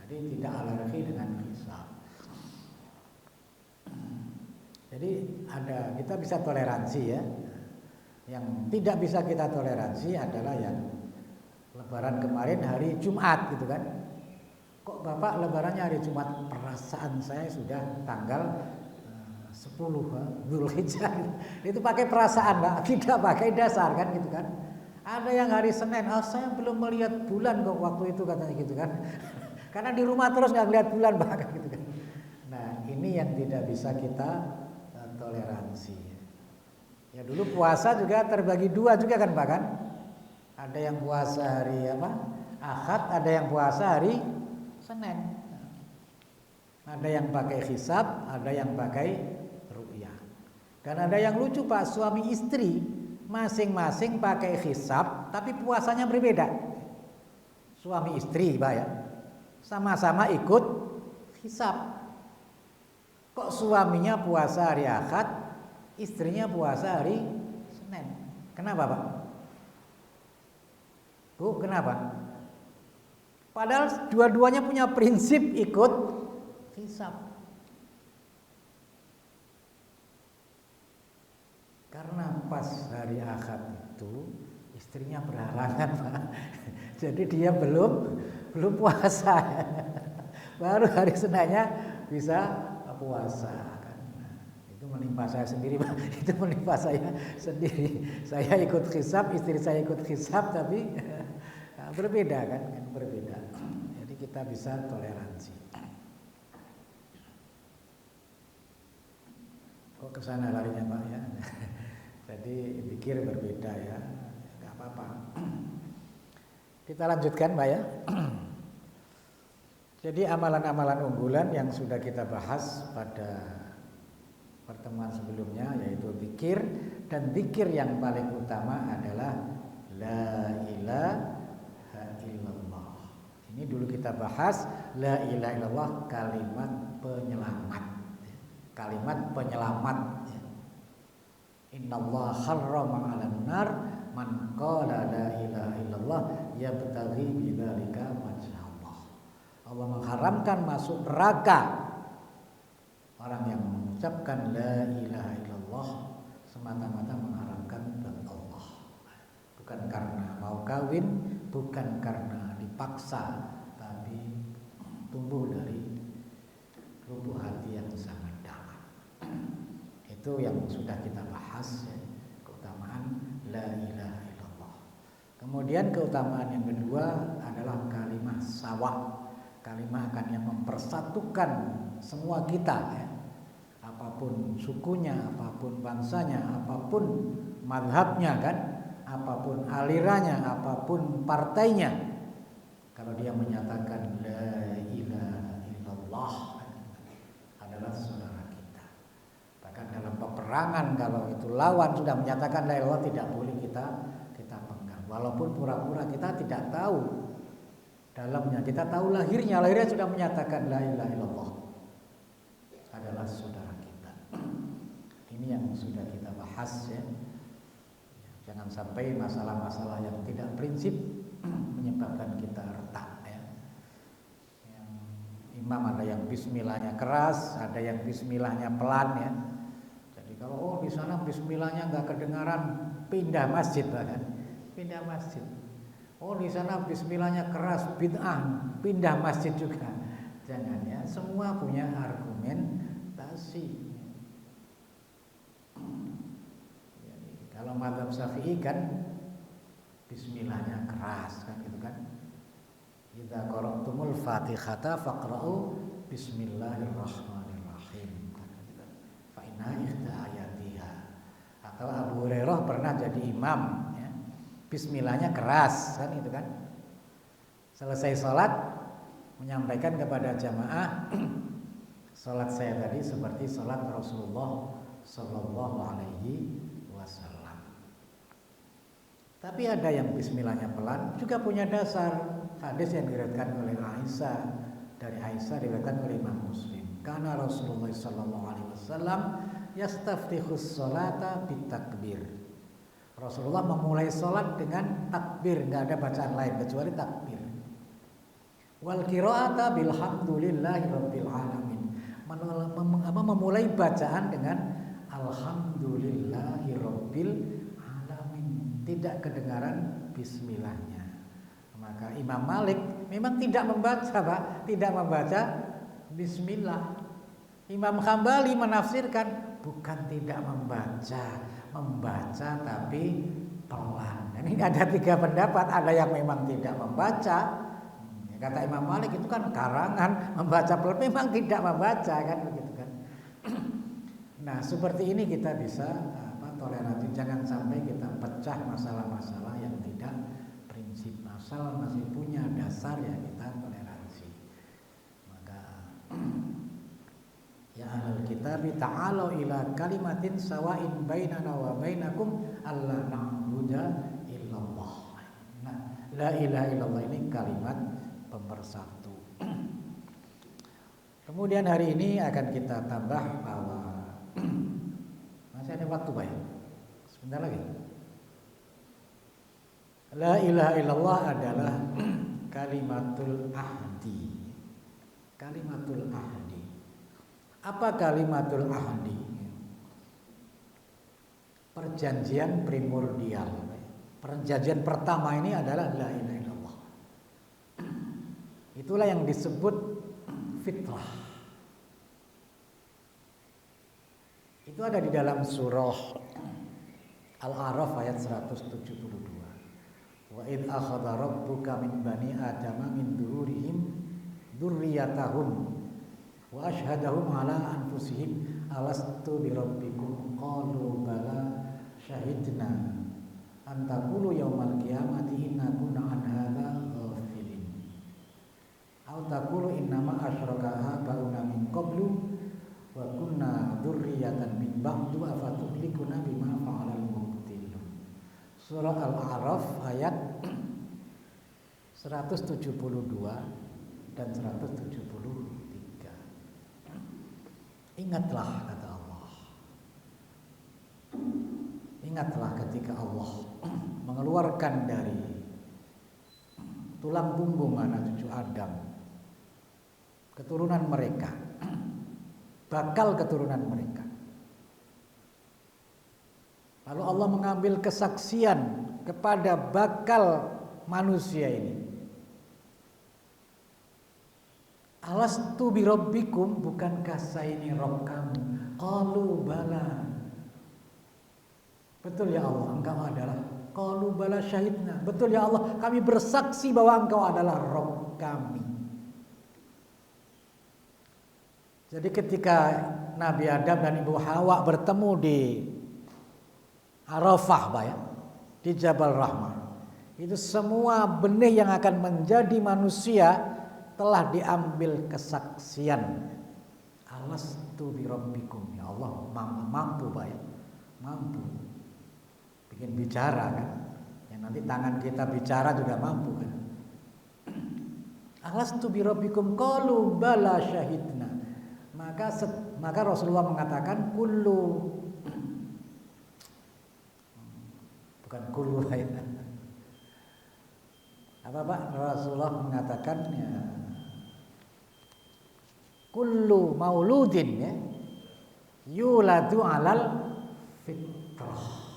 Jadi tidak alergi dengan hisab. Jadi kita bisa toleransi ya. Yang tidak bisa kita toleransi adalah yang Lebaran kemarin hari Jumat gitu kan. Kok Bapak lebarannya hari Jumat? Perasaan saya sudah tanggal 10 Dzulhijjah. Itu pakai perasaan Pak, tidak pakai dasar kan gitu kan. Ada yang hari Senin, saya belum melihat bulan kok waktu itu katanya gitu kan. Karena di rumah terus nggak lihat bulan bahkan gitu kan. Nah ini yang tidak bisa kita toleransi. Ya dulu puasa juga terbagi dua juga kan Pak kan. Ada yang puasa hari Ahad, ada yang puasa hari Senin. Ada yang pakai hisab, ada yang pakai ru'yah. Dan ada yang lucu Pak, suami istri masing-masing pakai hisab tapi puasanya berbeda. Suami istri Pak ya, sama-sama ikut hisab. Kok suaminya puasa hari Ahad, istrinya puasa hari Senin? Kenapa Pak? Bu, kenapa? Padahal dua-duanya punya prinsip ikut hisab. Karena pas hari Ahad itu istrinya berhalangan Pak. Jadi dia belum puasa. Baru hari Seninnya bisa puasa kan. Nah, itu menimpa saya sendiri Pak. Itu menimpa saya sendiri. Saya ikut hisab, istri saya ikut hisab, tapi berbeda kan, berbeda. Jadi kita bisa toleransi. Kok kesana larinya Pak ya? Jadi pikir berbeda ya, nggak apa-apa. Kita lanjutkan Pak ya. Jadi amalan-amalan unggulan yang sudah kita bahas pada pertemuan sebelumnya yaitu zikir, dan zikir yang paling utama adalah la ilaha illallah. Ini dulu kita bahas la ilaha illallah, kalimat penyelamat. Kalimat penyelamat. Innallaha harrama 'alan nar man qala la ilaha illallah yabtaghi bidzalika wajhallah. Allah mengharamkan masuk neraka orang yang mengucapkan la ilaha illallah semata-mata mengharapkan ridha Allah. Bukan karena mau kawin, bukan karena dipaksa, tapi tumbuh dari lubuk hati yang sangat dalam. Itu yang sudah kita bahas ya, keutamaan la ilaha illallah. Kemudian keutamaan yang kedua adalah kalimat sawa. Kalimat akan yang mempersatukan semua kita ya. Apapun sukunya, apapun bangsanya, apapun mazhabnya kan, apapun alirannya, apapun partainya. Kalau dia menyatakan la ilaha illallah adalah saudara kita. larangan kalau itu lawan sudah menyatakan la ilaha illallah tidak boleh kita pegang. Walaupun pura-pura kita tidak tahu dalamnya, kita tahu lahirnya sudah menyatakan la ilaha illallah adalah saudara kita. Ini yang sudah kita bahas ya. Jangan sampai masalah-masalah yang tidak prinsip menyebabkan kita retak ya. Yang imam ada yang bismillahnya keras, ada yang bismillahnya pelan ya. Jadi kalau di sana bismillahnya nggak kedengaran, pindah masjid bahkan, pindah masjid. Di sana bismillahnya keras, bid'ah, pindah masjid juga. Jangan ya, semua punya argumentasi. Kalau mazhab Syafi'i kan bismillahnya keras kan gitu kan. Idza qara'tumul Fatihata faqra'u bismillahirrahmanirrahim kan gitu kan. Fa inna ihda ayatiha. Atau Abu Hurairah pernah jadi imam ya. Bismillahnya keras kan gitu kan. Selesai sholat menyampaikan kepada jamaah, sholat saya tadi seperti sholat Rasulullah Sallallahu Alaihi Wasallam. Tapi ada yang bismillahnya pelan juga punya dasar. Hadis yang diriwayatkan oleh Aisyah, dari Aisyah diriwayatkan oleh Imam Muslim. Karena Rasulullah Sallallahu Alaihi Wasallam yastaftihus sholata bitakbir. Rasulullah memulai sholat dengan takbir, nggak ada bacaan lain kecuali takbir. Wal qira'ata bilhamdulillahi rabbil alamin. Memulai bacaan dengan alhamdulillahi rabbil alamin. Tidak kedengaran bismillahnya. Maka Imam Malik memang tidak membaca, Pak, tidak membaca bismillah. Imam Hambali menafsirkan bukan tidak membaca tapi pelan. Dan ini ada 3 pendapat, ada yang memang tidak membaca. Kata Imam Malik itu kan karangan, membaca pelan, memang tidak membaca kan begitu kan. Nah, seperti ini kita bisa toleransi, jangan sampai kita pecah masalah-masalah yang tidak prinsip. Asal masih punya dasar ya kita toleransi. Maka ya ahlul kitab ta'alu ila kalimatin sawa'in bainana wa bainakum alla na'budu illallah. Nah, la ilaha illallah ini kalimat pemersatu. Kemudian hari ini akan kita tambah bahwa masih ada waktu Pak ya? Sebentar lagi. La ilaha illallah adalah kalimatul ahdi. Kalimatul ahdi. Apa kalimatul ahdi? Perjanjian primordial. Perjanjian pertama ini adalah la ilaha illallah. Itulah yang disebut fitrah. Itu ada di dalam surah Al-A'raf ayat 172. Wa id akhadha rabbuka min bani adama min dhuhurihim dzurriyyatahum wa ashhadahum ala anfusihim alastu bi rabbikum qalu bala syahidna an taqulu yaumal qiyamati inna kunna an hadza ghafilin aw taqulu innama asyraka abauna min qablu wa kunna dzurriyyatan min ba'du afatuhlikuna bima fa'alal mubtilun. Surah Al-A'raf ayat 172 dan 173. Ingatlah kata Allah. Ingatlah ketika Allah mengeluarkan dari tulang punggung anak cucu Adam keturunan mereka, bakal keturunan mereka. Lalu Allah mengambil kesaksian kepada bakal manusia ini. Alastu bi rabbikum, bukankah saya ini Rabb kamu? Qalu bala. Betul ya Allah, engkau adalah. Qalu bala syahidna. Betul ya Allah, kami bersaksi bahwa engkau adalah Rabb kami. Jadi ketika Nabi Adam dan Ibu Hawa bertemu di Arafah, ya, di Jabal Rahmah, itu semua benih yang akan menjadi manusia telah diambil kesaksian. Alastu bi rabbikum, ya Allah mampu, ya, mampu bikin bicara kan. Yang nanti tangan kita bicara juga mampu kan. Alastu bi rabbikum qalu bala syahidna. Maka Rasulullah mengatakan bukan kullu apa Pak? Rasulullah mengatakan ya, kullu mauludin ya yuladu alal fitrah.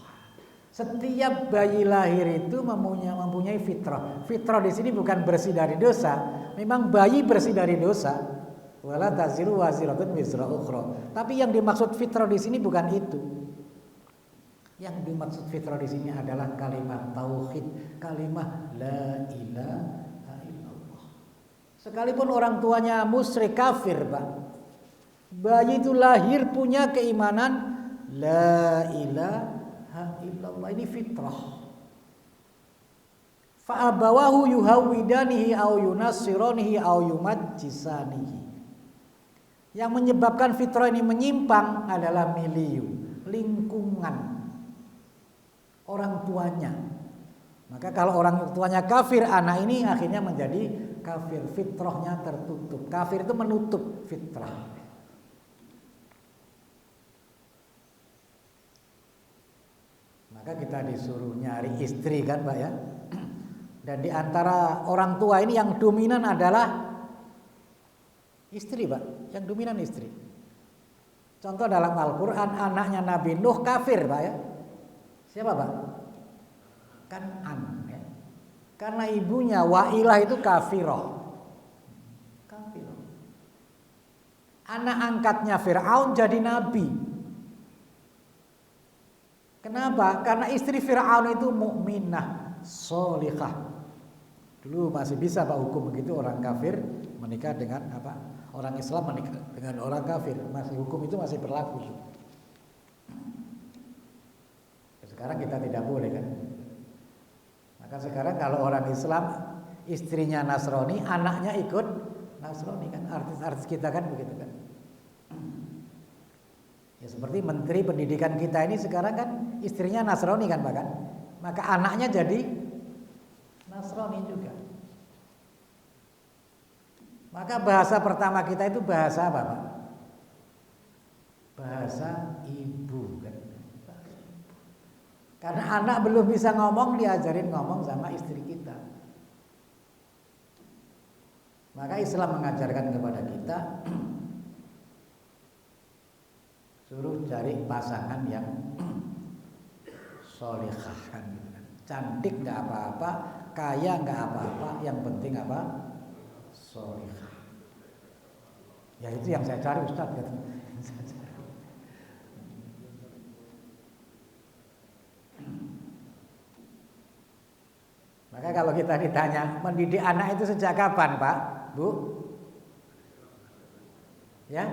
Setiap bayi lahir itu mempunyai fitrah. Fitrah di sini bukan bersih dari dosa. Memang bayi bersih dari dosa. Wala taziru waziratun wizra ukhra. Tapi yang dimaksud fitrah di sini bukan itu. Yang dimaksud fitrah di sini adalah kalimat tauhid, kalimat la ilaha illallah. Sekalipun orang tuanya musyrik kafir, Pak. Bayi itu lahir punya keimanan la ilaha illallah, ini fitrah. Fa abawahu yuhawidanihi au yunassiranihi au yumajjisanihi. Yang menyebabkan fitrah ini menyimpang adalah milieu, lingkungan orang tuanya. Maka kalau orang tuanya kafir, anak ini akhirnya menjadi kafir, fitrahnya tertutup. Kafir itu menutup fitrah. Maka kita disuruh nyari istri kan Pak ya. Dan di antara orang tua ini yang dominan adalah istri Pak. Yang dominan istri. Contoh dalam Al-Quran, anaknya Nabi Nuh kafir Pak ya. Siapa Pak? Kan'an ya. Karena ibunya Wa'ilah itu kafirah. Kafirah. Anak angkatnya Fir'aun jadi nabi. Kenapa? Karena istri Fir'aun itu mukminah, sholihah. Dulu masih bisa Pak hukum begitu, orang kafir menikah dengan apa? Orang Islam menikah dengan orang kafir, masih hukum itu masih berlaku. Sekarang kita tidak boleh kan? Maka sekarang kalau orang Islam istrinya Nasrani, anaknya ikut Nasrani kan? Artis-artis kita kan begitu kan? Ya seperti menteri pendidikan kita ini sekarang kan istrinya Nasrani kan Pak kan? Maka anaknya jadi Nasrani juga. Maka bahasa pertama kita itu bahasa apa Pak? Bahasa ibu kan? Karena anak belum bisa ngomong, diajarin ngomong sama istri kita. Maka Islam mengajarkan kepada kita suruh cari pasangan yang sholihah kan gitu kan. Cantik nggak apa-apa, kaya nggak apa-apa, yang penting apa? Sholihah. Ya itu yang saya cari Ustaz gitu. Maka kalau kita ditanya mendidik anak itu sejak kapan Pak, Bu? Ya?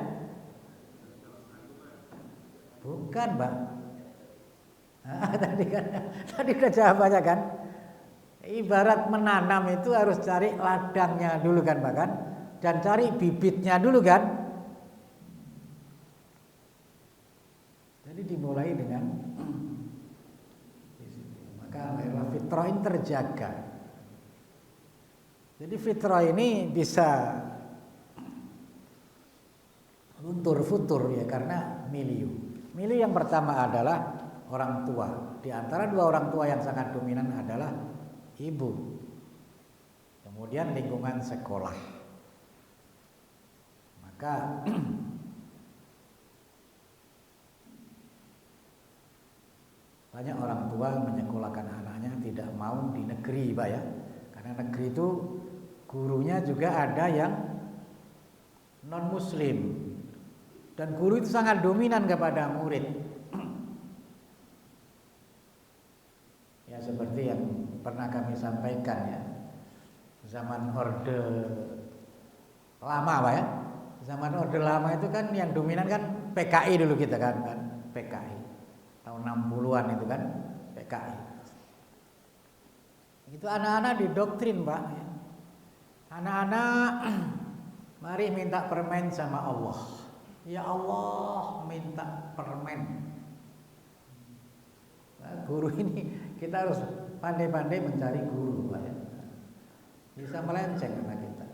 Bukan Pak. Tadi udah jawabannya kan. Ibarat menanam itu harus cari ladangnya dulu kan Pak kan. Dan cari bibitnya dulu kan. Jadi dimulai dengan maka fitrah ini terjaga. Jadi fitrah ini bisa luntur futur ya karena milieu. Milieu yang pertama adalah orang tua. Di antara dua orang tua yang sangat dominan adalah ibu. Kemudian lingkungan sekolah. Maka banyak orang tua menyekolahkan anaknya tidak mau di negeri Pak ya. Karena negeri itu gurunya juga ada yang non muslim. Dan guru itu sangat dominan kepada murid. Ya seperti yang pernah kami sampaikan ya. Zaman Orde Lama Pak ya. Zaman Orde Lama itu kan yang dominan kan PKI dulu kita kan PKI. Tahun 60-an itu kan PKI. Itu anak-anak didoktrin Pak ya. Anak-anak mari minta permen sama Allah. Ya Allah minta permen. guru ini kita harus pandai-pandai mencari guru, Pak ya. Bisa melenceng anak kita.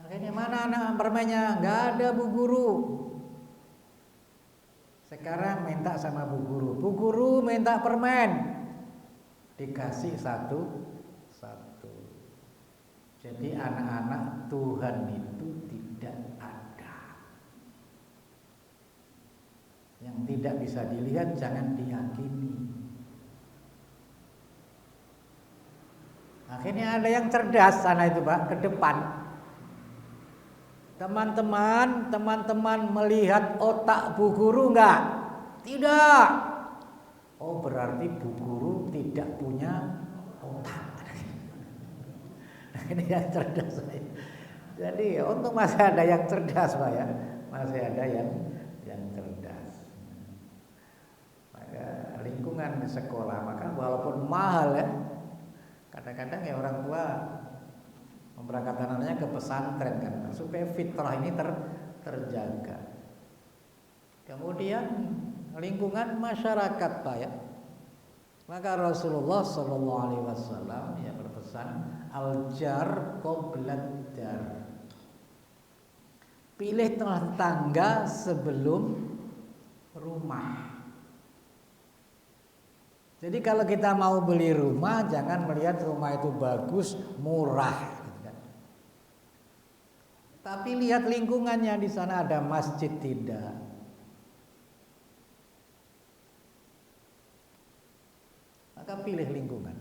Akhirnya mana anak permennya? Nggak ada Bu Guru. Sekarang minta sama Bu Guru. Bu Guru minta permen. Dikasih satu. Jadi anak-anak Tuhan itu tidak ada. Yang tidak bisa dilihat jangan diyakini. Akhirnya ada yang cerdas sana itu Pak, ke depan. Teman-teman melihat otak Bu Guru enggak? Tidak. Oh berarti Bu Guru tidak punya otak. Ini yang cerdas saya. Jadi untuk masih ada yang cerdas Pak ya. Masih ada yang cerdas. Maka lingkungan di sekolah maka walaupun mahal ya. Kadang-kadang ya orang tua memberangkatkan anaknya ke pesantren kan supaya fitrah ini terjaga. Kemudian lingkungan masyarakat Pak ya. Maka Rasulullah Shallallahu Alaihi Wasallam ya berpesan al-jar qoblad dar. Pilih tetangga sebelum rumah. Jadi kalau kita mau beli rumah jangan melihat rumah itu bagus, murah. Tapi lihat lingkungannya, di sana ada masjid tidak. Maka pilih lingkungan.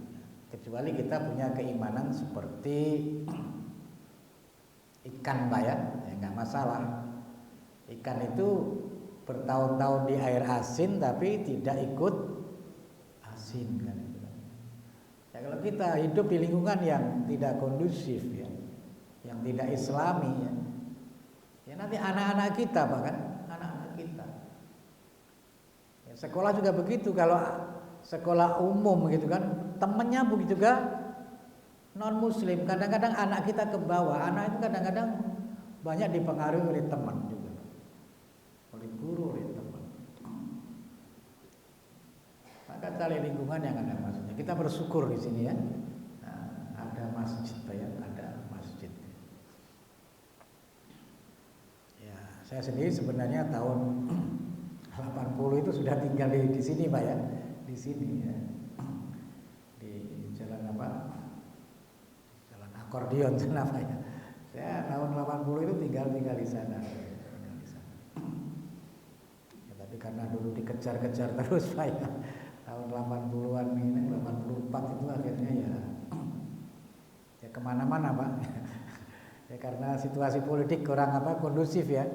Kecuali kita punya keimanan seperti ikan Pak ya nggak masalah. Ikan itu bertahun-tahun di air asin tapi tidak ikut asin kan. Ya, kalau kita hidup di lingkungan yang tidak kondusif ya, yang tidak islami ya nanti anak-anak kita bahkan anak-anak kita ya, sekolah juga begitu. Kalau sekolah umum gitu kan temennya begitu juga non muslim, kadang-kadang anak kita ke bawah. Anak itu kadang-kadang banyak dipengaruhi oleh teman juga, oleh guru, oleh teman. Maka cari lingkungan yang ada maksudnya. Kita bersyukur di sini ya. Nah, ada masjid ya, ada masjid. Ya, saya sendiri sebenarnya tahun 80 itu sudah tinggal di sini Pak ya, di sini ya. Di jalan apa? Jalan Akordion sana Pak ya. Saya tahun 80 itu tinggal di sana. Ya, tapi karena dulu dikejar-kejar terus Pak ya. Tahun 80-an ini, 84 itu akhirnya ya kemana-mana Pak. Ya karena situasi politik kurang kondusif ya.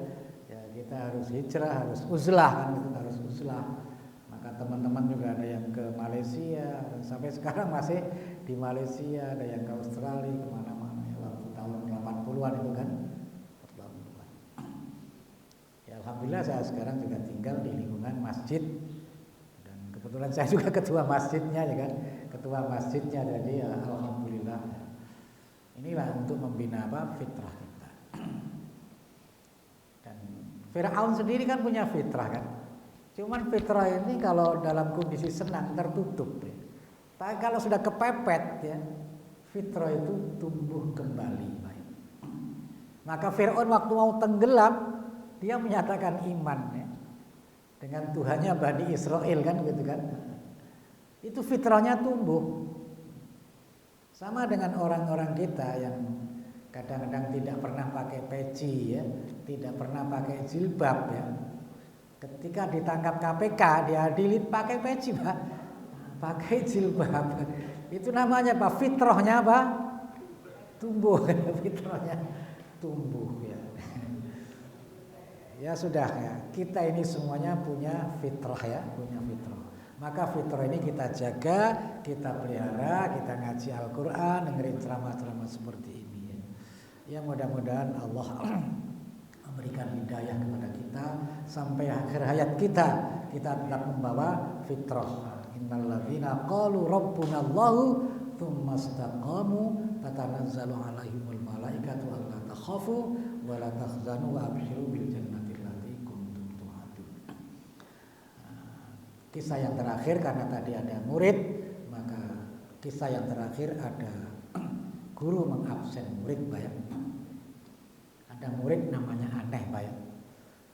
Ya kita harus hijrah, harus uzlah kan gitu, harus uzlah. Maka teman-teman juga ada yang ke Malaysia, dan sampai sekarang masih di Malaysia, ada yang ke Australia, kemana-mana ya, waktu tahun 80-an itu kan. Ya alhamdulillah saya sekarang juga tinggal di lingkungan masjid. Kebetulan saya juga ketua masjidnya ya kan, ketua masjidnya, jadi ya alhamdulillah. Inilah untuk membina fitrah kita. Dan Firaun sendiri kan punya fitrah kan. Cuman fitrah ini kalau dalam kondisi senang tertutup ya. Tapi kalau sudah kepepet ya, fitrah itu tumbuh kembali. Maka Firaun waktu mau tenggelam dia menyatakan iman ya. Dengan Tuhannya Bani Israel kan gitu kan. Itu fitrahnya tumbuh. Sama dengan orang-orang kita yang kadang-kadang tidak pernah pakai peci ya, tidak pernah pakai jilbab ya. Ketika ditangkap KPK diadili pakai peci Pak, pakai jilbab. Itu namanya Pak, fitrahnya Pak tumbuh, fitrahnya tumbuh ya. Ya sudah ya, kita ini semuanya punya fitrah ya, punya fitrah. Maka fitrah ini kita jaga, kita pelihara, kita ngaji Al-Quran, dengerin ceramah-ceramah seperti ini ya. Ya mudah-mudahan Allah memberikan hidayah kepada kita sampai akhir hayat kita tetap membawa fitrah. Innalladzina qalu rabbunallahu tsumma istaqamu tatanazzalu alaihimul malaikatu alla takhafu wa la tahzanu wa abshiru bil jannati allati kuntum tu'adun. kisah yang terakhir karena tadi ada murid, maka kisah yang terakhir ada guru mengabsen murid, Pak ya. Ada murid namanya aneh, Pak ya.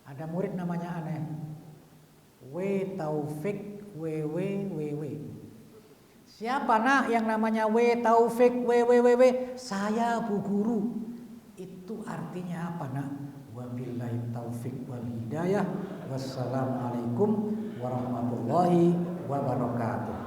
Ada murid namanya aneh. W Taufik WWWW. Siapa nak yang namanya W Taufik WWWW? Saya Bu Guru. Itu artinya apa nak? Wabillahi taufik wal hidayah. Wassalamualaikum warahmatullahi wabarakatuh.